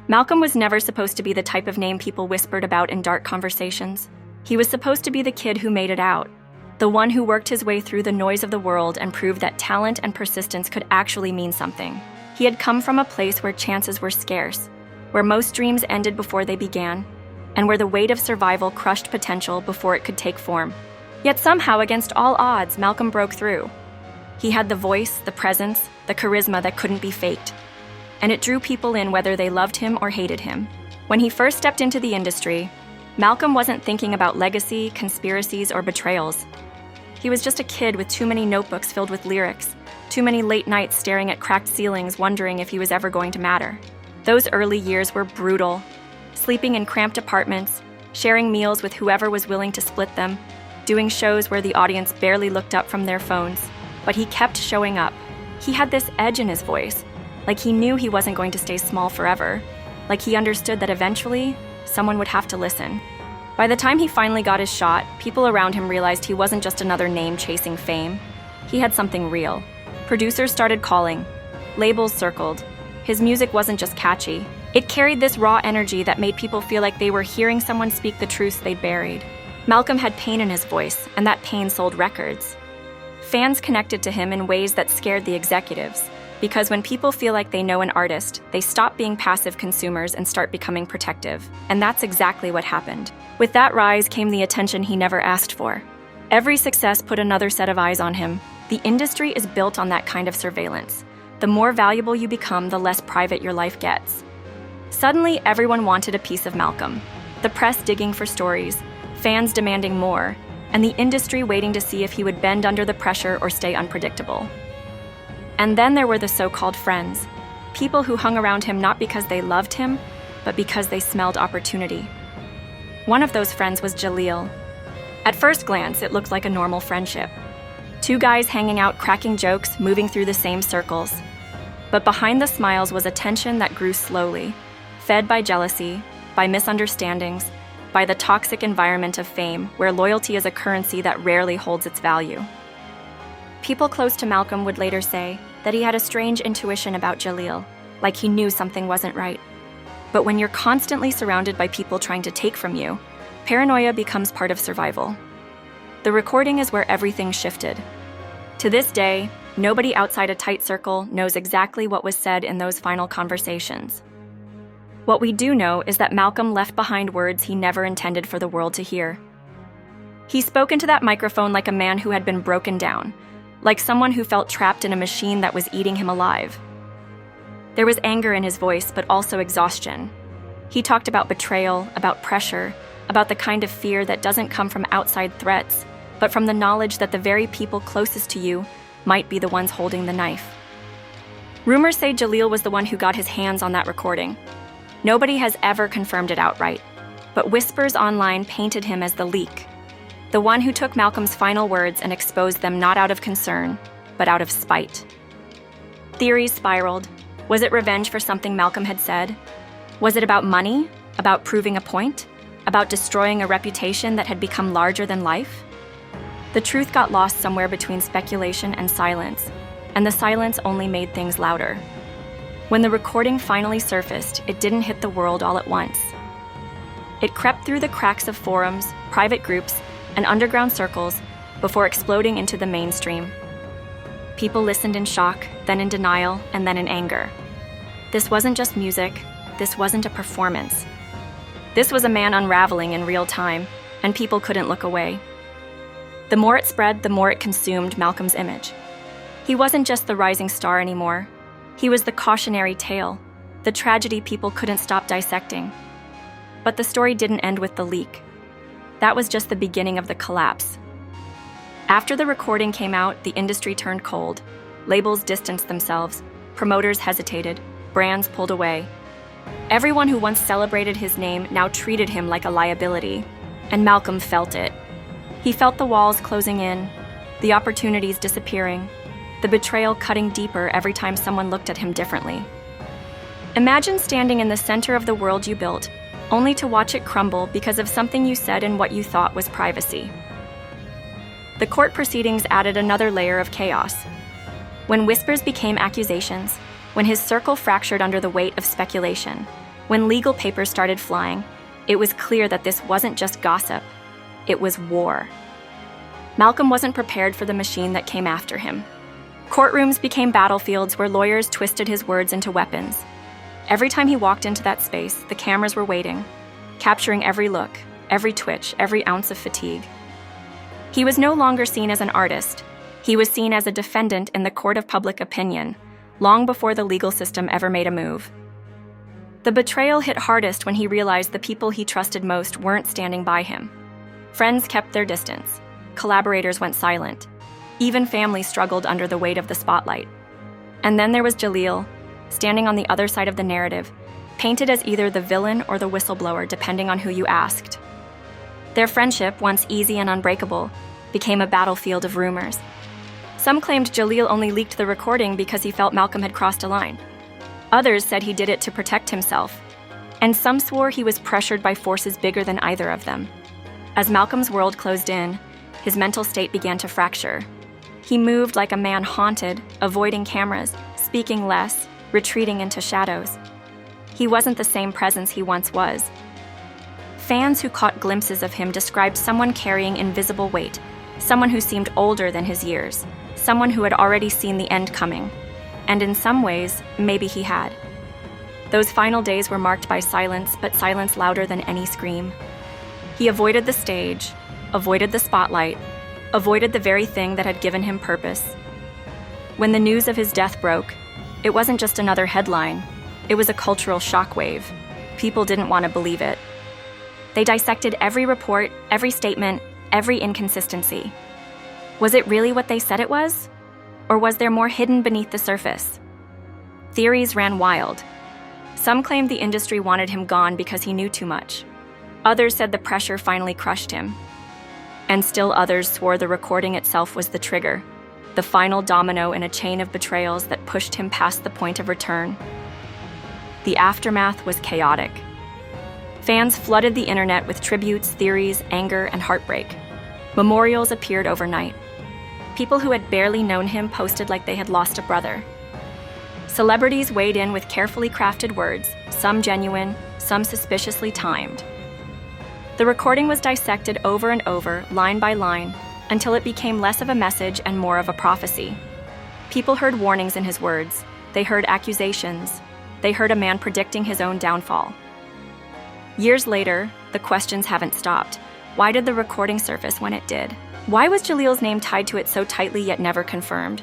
Malcolm was never supposed to be the type of name people whispered about in dark conversations. He was supposed to be the kid who made it out, the one who worked his way through the noise of the world and proved that talent and persistence could actually mean something. He had come from a place where chances were scarce, where most dreams ended before they began, and where the weight of survival crushed potential before it could take form. Yet somehow, against all odds, Malcolm broke through. He had the voice, the presence, the charisma that couldn't be faked. And it drew people in whether they loved him or hated him. When he first stepped into the industry, Malcolm wasn't thinking about legacy, conspiracies, or betrayals. He was just a kid with too many notebooks filled with lyrics, too many late nights staring at cracked ceilings wondering if he was ever going to matter. Those early years were brutal, sleeping in cramped apartments, sharing meals with whoever was willing to split them, doing shows where the audience barely looked up from their phones. But he kept showing up. He had this edge in his voice, like he knew he wasn't going to stay small forever, like he understood that eventually, someone would have to listen. By the time he finally got his shot, people around him realized he wasn't just another name chasing fame. He had something real. Producers started calling. Labels circled. His music wasn't just catchy. It carried this raw energy that made people feel like they were hearing someone speak the truths they'd buried. Malcolm had pain in his voice, and that pain sold records. Fans connected to him in ways that scared the executives, because when people feel like they know an artist, they stop being passive consumers and start becoming protective. And that's exactly what happened. With that rise came the attention he never asked for. Every success put another set of eyes on him. The industry is built on that kind of surveillance. The more valuable you become, the less private your life gets. Suddenly, everyone wanted a piece of Malcolm. The press digging for stories, fans demanding more, and the industry waiting to see if he would bend under the pressure or stay unpredictable. And then there were the so-called friends, people who hung around him not because they loved him, but because they smelled opportunity. One of those friends was Jaleel. At first glance, it looked like a normal friendship. Two guys hanging out, cracking jokes, moving through the same circles. But behind the smiles was a tension that grew slowly, fed by jealousy, by misunderstandings, by the toxic environment of fame, where loyalty is a currency that rarely holds its value. People close to Malcolm would later say that he had a strange intuition about Jaleel, like he knew something wasn't right. But when you're constantly surrounded by people trying to take from you, paranoia becomes part of survival. The recording is where everything shifted. To this day, nobody outside a tight circle knows exactly what was said in those final conversations. What we do know is that Malcolm left behind words he never intended for the world to hear. He spoke into that microphone like a man who had been broken down, like someone who felt trapped in a machine that was eating him alive. There was anger in his voice, but also exhaustion. He talked about betrayal, about pressure, about the kind of fear that doesn't come from outside threats, but from the knowledge that the very people closest to you might be the ones holding the knife. Rumors say Jaleel was the one who got his hands on that recording. Nobody has ever confirmed it outright, but whispers online painted him as the leak, the one who took Malcolm's final words and exposed them not out of concern, but out of spite. Theories spiraled. Was it revenge for something Malcolm had said? Was it about money? About proving a point? About destroying a reputation that had become larger than life? The truth got lost somewhere between speculation and silence, and the silence only made things louder. When the recording finally surfaced, it didn't hit the world all at once. It crept through the cracks of forums, private groups, and underground circles before exploding into the mainstream. People listened in shock, then in denial, and then in anger. This wasn't just music. This wasn't a performance. This was a man unraveling in real time, and people couldn't look away. The more it spread, the more it consumed Malcolm's image. He wasn't just the rising star anymore. He was the cautionary tale, the tragedy people couldn't stop dissecting. But the story didn't end with the leak. That was just the beginning of the collapse. After the recording came out, the industry turned cold. Labels distanced themselves, promoters hesitated, brands pulled away. Everyone who once celebrated his name now treated him like a liability, and Malcolm felt it. He felt the walls closing in, the opportunities disappearing, the betrayal cutting deeper every time someone looked at him differently. Imagine standing in the center of the world you built, only to watch it crumble because of something you said in what you thought was privacy. The court proceedings added another layer of chaos. When whispers became accusations, when his circle fractured under the weight of speculation, When legal papers started flying, it was clear that this wasn't just gossip, it was war. Malcolm wasn't prepared for the machine that came after him. Courtrooms became battlefields where lawyers twisted his words into weapons. Every time he walked into that space, the cameras were waiting, capturing every look, every twitch, every ounce of fatigue. He was no longer seen as an artist. He was seen as a defendant in the court of public opinion, long before the legal system ever made a move. The betrayal hit hardest when he realized the people he trusted most weren't standing by him. Friends kept their distance. Collaborators went silent. Even family struggled under the weight of the spotlight. And then there was Jaleel, standing on the other side of the narrative, painted as either the villain or the whistleblower, depending on who you asked. Their friendship, once easy and unbreakable, became a battlefield of rumors. Some claimed Jaleel only leaked the recording because he felt Malcolm had crossed a line. Others said he did it to protect himself. And some swore he was pressured by forces bigger than either of them. As Malcolm's world closed in, his mental state began to fracture. He moved like a man haunted, avoiding cameras, speaking less, retreating into shadows. He wasn't the same presence he once was. Fans who caught glimpses of him described someone carrying invisible weight, someone who seemed older than his years, someone who had already seen the end coming. And in some ways, maybe he had. Those final days were marked by silence, but silence louder than any scream. He avoided the stage, avoided the spotlight, avoided the very thing that had given him purpose. When the news of his death broke, it wasn't just another headline, it was a cultural shockwave. People didn't want to believe it. They dissected every report, every statement, every inconsistency. Was it really what they said it was? Or was there more hidden beneath the surface? Theories ran wild. Some claimed the industry wanted him gone because he knew too much. Others said the pressure finally crushed him. And still others swore the recording itself was the trigger, the final domino in a chain of betrayals that pushed him past the point of return. The aftermath was chaotic. Fans flooded the internet with tributes, theories, anger, and heartbreak. Memorials appeared overnight. People who had barely known him posted like they had lost a brother. Celebrities weighed in with carefully crafted words, some genuine, some suspiciously timed. The recording was dissected over and over, line by line, until it became less of a message and more of a prophecy. People heard warnings in his words. They heard accusations. They heard a man predicting his own downfall. Years later, the questions haven't stopped. Why did the recording surface when it did? Why was Jaleel's name tied to it so tightly yet never confirmed?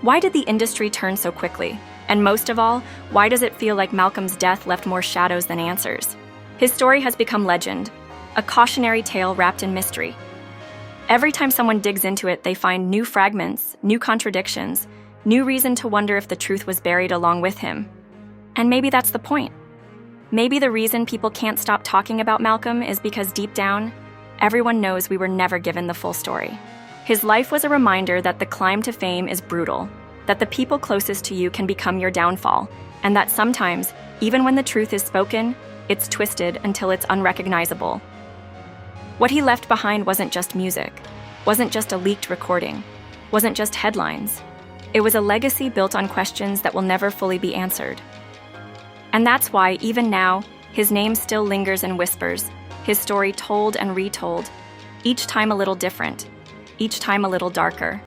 Why did the industry turn so quickly? And most of all, why does it feel like Malcolm's death left more shadows than answers? His story has become legend, a cautionary tale wrapped in mystery. Every time someone digs into it, they find new fragments, new contradictions, new reason to wonder if the truth was buried along with him. And maybe that's the point. Maybe the reason people can't stop talking about Malcolm is because deep down, everyone knows we were never given the full story. His life was a reminder that the climb to fame is brutal, that the people closest to you can become your downfall, and that sometimes, even when the truth is spoken, it's twisted until it's unrecognizable. What he left behind wasn't just music, wasn't just a leaked recording, wasn't just headlines. It was a legacy built on questions that will never fully be answered. And that's why, even now, his name still lingers in whispers, his story told and retold, each time a little different, each time a little darker.